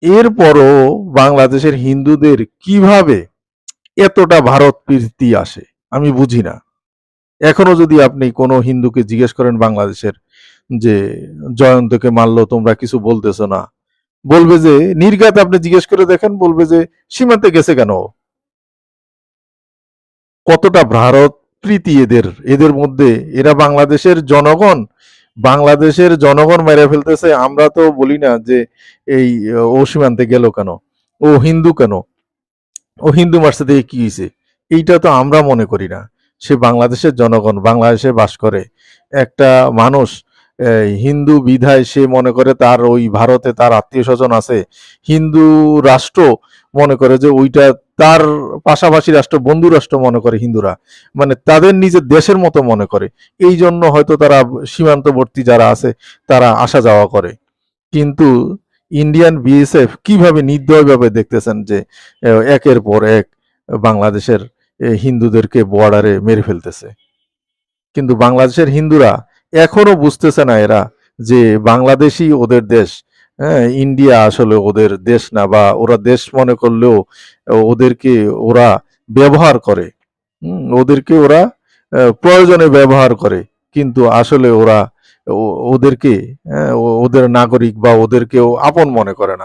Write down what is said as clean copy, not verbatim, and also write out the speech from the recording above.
এরপরও বাংলাদেশের হিন্দুদের কিভাবে এতটা ভারত প্রীতি আসে আমি বুঝি না। এখনো যদি আপনি কোনো হিন্দুকে জিজ্ঞেস করেন বাংলাদেশের যে জয়ন্তকে মারলো তোমরা কিছু বলতেছো না, বলবে যে নির্ঘাত আপনি জিজ্ঞেস করে দেখেন, বলবে যে সীমান্তে গেছে কেন ও? কতটা ভারত প্রীতি এদের, এদের মধ্যে। এরা বাংলাদেশের জনগণ, বাংলাদেশের জনগণ মেরে ফেলতেছে, আমরা তো বলি না যে এই ও সীমান্তে গেল কেন, ও হিন্দু কেন, ও হিন্দু মারছে দিয়ে কি হয়েছে, এইটা তো আমরা মনে করি না। সে বাংলাদেশের জনগণ, বাংলাদেশে বাস করে একটা মানুষ, হিন্দু বিধায় সে মনে করে তার ওই ভারতে তার আত্মীয় স্বজন আছে, হিন্দু রাষ্ট্র মনে করে যে ওইটা তার পাশাপাশি রাষ্ট্র, বন্ধু রাষ্ট্র মনে করে হিন্দুরা, মানে তাদের নিজের দেশের মতো মনে করে। এই জন্য হয়তো তারা সীমান্তবর্তী যারা আছে তারা আসা যাওয়া করে। কিন্তু ইন্ডিয়ান বিএসএফ কিভাবে নির্দয়ভাবে দেখতেছেন যে একের পর এক বাংলাদেশের হিন্দুদেরকে বর্ডারে মেরে ফেলতেছে। কিন্তু বাংলাদেশের হিন্দুরা এখনো বুঝতেছে না এরা যে বাংলাদেশই ওদের দেশ। হ্যাঁ, ইন্ডিয়া আসলে ওদের দেশ না, বা ওরা দেশ মনে করলেও ওদেরকে ওরা ব্যবহার করে। ওদেরকে ওরা প্রয়োজনে ব্যবহার করে, কিন্তু আসলে ওরা ওদেরকে, হ্যাঁ, ওদের নাগরিক বা ওদেরকেও আপন মনে করে না।